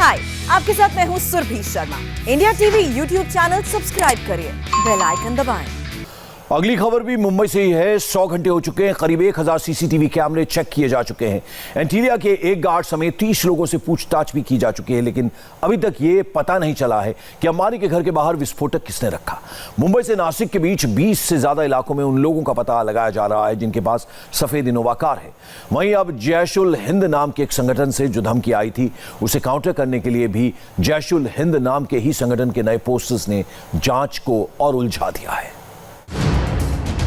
हाय, आपके साथ मैं हूँ Surabhi Sharma. India TV YouTube channel subscribe करिए, बेल आइकन दबाएं। अगली खबर भी मुंबई से ही है। 100 घंटे हो चुके हैं, करीब 1000 सीसीटीवी कैमरे चेक किए जा चुके हैं। एंटीलिया के एक गार्ड समेत 30 लोगों से पूछताछ भी की जा चुकी है, लेकिन अभी तक ये पता नहीं चला है कि अंबानी के घर के बाहर विस्फोटक किसने रखा। मुंबई से नासिक के बीच 20 से ज्यादा इलाकों में उन लोगों का पता लगाया जा रहा है जिनके पास सफेद इनोवा कार है। वहीं अब जैश-उल हिंद नाम के एक संगठन से जो धमकी आई थी, उसे काउंटर करने के लिए भी जैश-उल हिंद नाम के ही संगठन के नए पोस्टर्स ने जांच को और उलझा दिया है।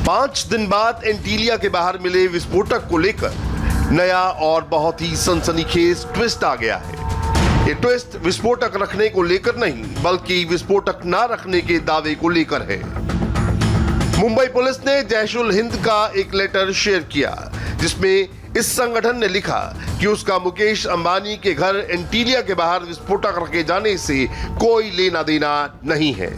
5 दिन बाद एंटीलिया के बाहर मिले विस्फोटक को लेकर नया और बहुत ही सनसनीखेज ट्विस्ट आ गया है। ये ट्विस्ट विस्फोटक रखने को लेकर नहीं, बल्कि विस्फोटक ना रखने के दावे को लेकर है। मुंबई पुलिस ने जैश-उल हिंद का एक लेटर शेयर किया, जिसमें इस संगठन ने लिखा कि उसका मुकेश अंबानी के घर एंटीलिया के बाहर विस्फोटक रखे जाने से कोई लेना देना नहीं है।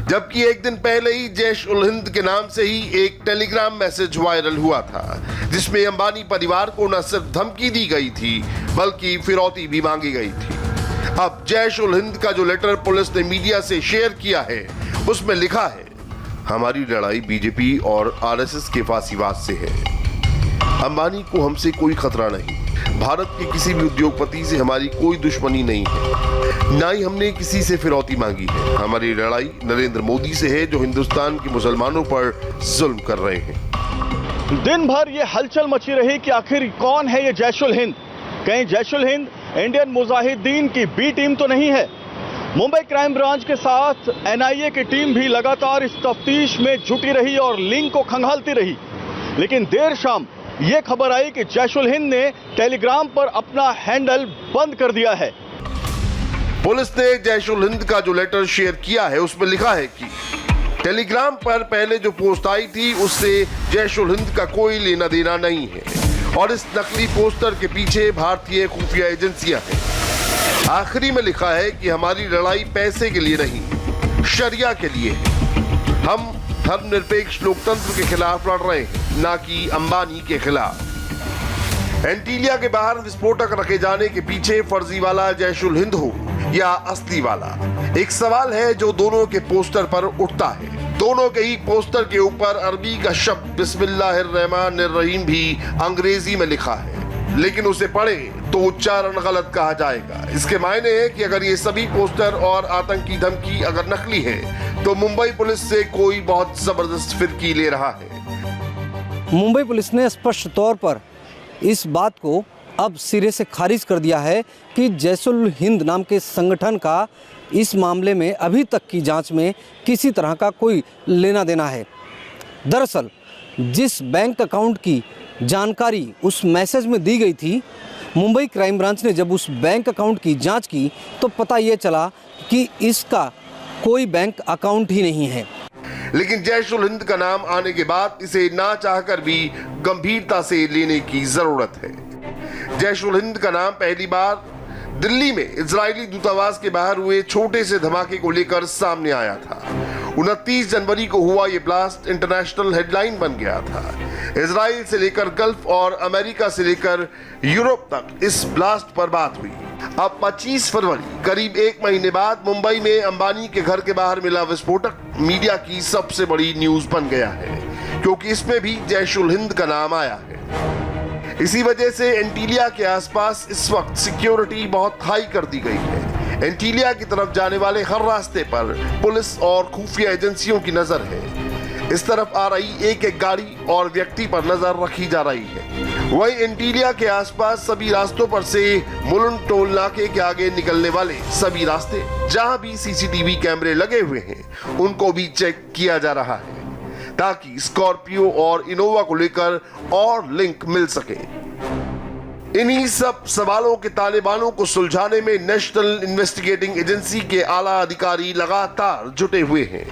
जबकि एक दिन पहले ही जैश-उल-हिंद के नाम से ही एक टेलीग्राम मैसेज वायरल हुआ था, जिसमें अंबानी परिवार को न सिर्फ धमकी दी गई थी, बल्कि फिरौती भी मांगी गई थी। अब जैश-उल-हिंद का जो लेटर पुलिस ने मीडिया से शेयर किया है, उसमें लिखा है, हमारी लड़ाई बीजेपी और आरएसएस के फांसीवाद से है। अंबानी को हमसे कोई खतरा नहीं। भारत के किसी भी उद्योगपति से हमारी कोई दुश्मनी नहीं है, ना ही हमने किसी से फिरौती मांगी है। हमारी लड़ाई नरेंद्र मोदी से है, जो हिंदुस्तान के मुसलमानों पर जुल्म कर रहे हैं। दिन भर ये हलचल मची रही कि आखिर कौन है ये जैश-उल-हिंद। कहीं जैश-उल-हिंद इंडियन मुजाहिदीन की बी टीम तो नहीं है। मुंबई क्राइम ब्रांच के साथ एनआईए की टीम भी लगातार इस तफ्तीश में जुटी रही और लिंक को खंगालती रही, लेकिन देर शाम ये खबर आई कि जैश-उल-हिंद ने टेलीग्राम पर अपना हैंडल बंद कर दिया है। पुलिस ने जैश-उल-हिंद का जो लेटर शेयर किया है, उसमें लिखा है कि टेलीग्राम पर पहले जो पोस्ट आई थी, उससे जैश-उल-हिंद का कोई लेना देना नहीं है और इस नकली पोस्टर के पीछे भारतीय खुफिया एजेंसियां हैं। आखिरी में लिखा है कि हमारी लड़ाई पैसे के लिए नहीं, शरिया के लिए है। हम धर्मनिरपेक्ष लोकतंत्र के खिलाफ लड़ रहे हैं, ना कि अंबानी के खिलाफ। एंटीलिया के बाहर विस्फोटक रखे जाने के पीछे फर्जी वाला जैश-उल-हिंद हो या असली वाला, एक सवाल है जो दोनों के पोस्टर पर उठता है। दोनों के ही पोस्टर के ऊपर अरबी का शब्द बिस्मिल्लाहिर्रहमानिर्रहीम भी अंग्रेजी में लिखा है, लेकिन उसे पढ़े तो उच्चारण गलत कहा जाएगा। इसके मायने है कि अगर ये सभी पोस्टर और आतंकी धमकी अगर नकली है, तो मुंबई पुलिस से कोई बहुत जबरदस्त फिरकी ले रहा है। मुंबई पुलिस ने स्पष्ट तौर पर इस बात को अब सिरे से खारिज कर दिया है कि जैश-उल-हिंद नाम के संगठन का इस मामले में अभी तक की जांच में किसी तरह का कोई लेना देना है। दरअसल जिस बैंक अकाउंट की जानकारी उस मैसेज में दी गई थी, मुंबई क्राइम ब्रांच ने जब उस बैंक अकाउंट की जांच की तो पता ये चला कि इसका कोई बैंक अकाउंट ही नहीं है। लेकिन जैश-उल-हिंद का नाम आने के बाद इसे ना चाहकर भी गंभीरता से लेने की जरूरत है। जैश-उल-हिंद का नाम पहली बार दिल्ली में इजरायली दूतावास के बाहर हुए छोटे से धमाके को लेकर सामने आया था। 29 जनवरी को हुआ ये ब्लास्ट इंटरनेशनल हेडलाइन बन गया था। इजराइल से लेकर गल्फ और अमेरिका से लेकर यूरोप तक इस ब्लास्ट पर बात हुई। अब 25 फरवरी करीब 1 महीने बाद मुंबई में अंबानी के घर के बाहर मिला विस्फोटक मीडिया की सबसे बड़ी न्यूज बन गया है, क्योंकि इसमें भी जैश-उल-हिंद का नाम आया है। इसी वजह से एंटीलिया के आसपास इस वक्त सिक्योरिटी बहुत हाई कर दी गई है। एंटीलिया की तरफ जाने वाले हर रास्ते पर पुलिस और खुफिया एजेंसियों की नजर है। इस तरफ आ रही एक एक गाड़ी और व्यक्ति पर नजर रखी जा रही है। वहीं एंटीलिया के आसपास सभी रास्तों पर से मुलुंड टोल नाके के आगे निकलने वाले सभी रास्ते, जहां भी सीसीटीवी कैमरे लगे हुए हैं, उनको भी चेक किया जा रहा है, ताकि स्कॉर्पियो और इनोवा को लेकर और लिंक मिल सके। इन्हीं सब सवालों के तालिबानों को सुलझाने में नेशनल इन्वेस्टिगेटिंग एजेंसी के आला अधिकारी लगातार जुटे हुए हैं।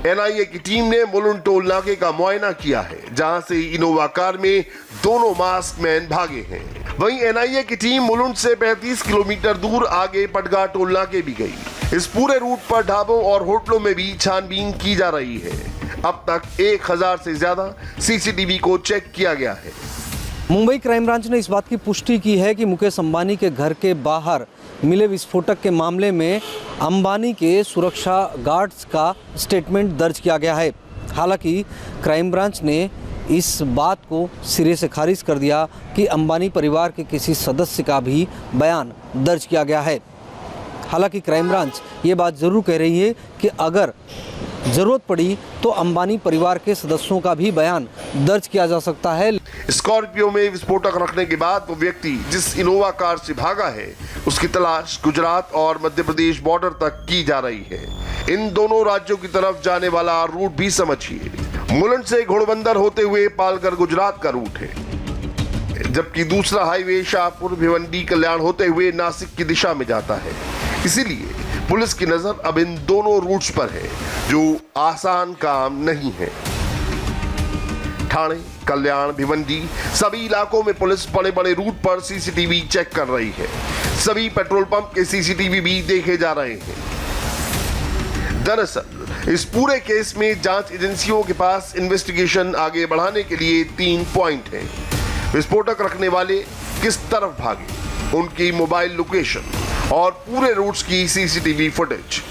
एनआईए की टीम ने मुलुंड टोल नाके का मुआयना किया है, जहां से इनोवा कार में दोनों मास्क मैन भागे हैं। वहीं एनआईए की टीम मुलुंड से 35 किलोमीटर दूर आगे पटगा टोल नाके भी गई। इस पूरे रूट पर ढाबों और होटलों में भी छानबीन की जा रही है। अब तक 1000 से ज्यादा सीसीटीवी को चेक किया गया है। मुंबई क्राइम ब्रांच ने इस बात की पुष्टि की है कि मुकेश अंबानी के घर के बाहर मिले विस्फोटक के मामले में अंबानी के सुरक्षा गार्ड्स का स्टेटमेंट दर्ज किया गया है। हालांकि क्राइम ब्रांच ने इस बात को सिरे से खारिज कर दिया कि अंबानी परिवार के किसी सदस्य का भी बयान दर्ज किया गया है। हालांकि क्राइम ब्रांच ये बात ज़रूर कह रही है कि अगर ज़रूरत पड़ी तो अंबानी परिवार के सदस्यों का भी बयान दर्ज किया जा सकता है। स्कॉर्पियो में विस्फोटक रखने के बाद वो व्यक्ति जिस इनोवा कार से भागा है उसकी तलाश गुजरात और मध्य प्रदेश बॉर्डर तक की जा रही है। इन दोनों राज्यों की तरफ जाने वाला रूट भी समझिए। मुलुंड से घोड़बंदर होते हुए पालघर गुजरात का रूट है, जबकि दूसरा हाईवे शाहपुर भिवंडी कल्याण होते हुए नासिक की दिशा में जाता है। इसीलिए पुलिस की नजर अब इन दोनों रूट्स पर है, जो आसान काम नहीं है। ठाणे, कल्याण, भिवंडी सभी इलाकों में पुलिस बड़े बड़े रूट पर सीसीटीवी चेक कर रही है। सभी पेट्रोल पंप के सीसीटीवी भी देखे जा रहे हैं। दरअसल इस पूरे केस में जांच एजेंसियों के पास इन्वेस्टिगेशन आगे बढ़ाने के लिए 3 पॉइंट हैं। विस्फोटक रखने वाले किस तरफ भागे, उनकी मोबाइल लोकेशन और पूरे रूट्स की सीसीटीवी फुटेज।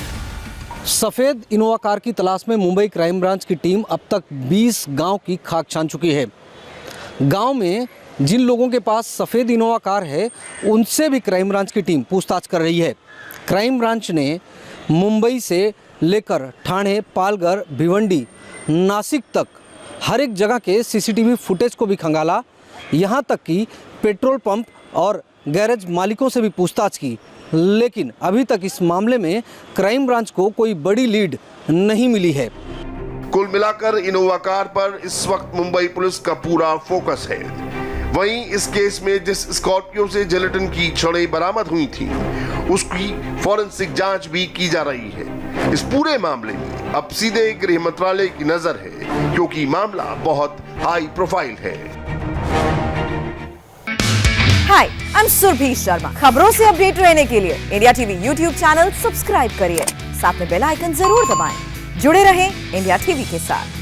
सफ़ेद इनोवा कार की तलाश में मुंबई क्राइम ब्रांच की टीम अब तक 20 गांव की खाक छान चुकी है। गांव में जिन लोगों के पास सफ़ेद इनोवा कार है उनसे भी क्राइम ब्रांच की टीम पूछताछ कर रही है। क्राइम ब्रांच ने मुंबई से लेकर ठाणे, पालघर, भिवंडी, नासिक तक हर एक जगह के सीसीटीवी फुटेज को भी खंगाला। यहाँ तक कि पेट्रोल पंप और गैरेज मालिकों से भी पूछताछ की, लेकिन अभी तक इस मामले में क्राइम ब्रांच को कोई बड़ी लीड नहीं मिली है। कुल मिलाकर इनोवा कार पर इस वक्त मुंबई पुलिस का पूरा फोकस है। वहीं इस केस में जिस स्कॉर्पियो से जिलेटिन की छड़ें बरामद हुई थी उसकी फॉरेंसिक जांच भी की जा रही है। इस पूरे मामले में अब सीधे गृह मंत्रालय की नजर है, क्योंकि मामला बहुत हाई प्रोफाइल है। हाय, आई एम सुरभि शर्मा। खबरों से अपडेट रहने के लिए India TV YouTube channel subscribe करिए, साथ में बेल आइकन जरूर दबाएं। जुड़े रहें इंडिया टीवी के साथ।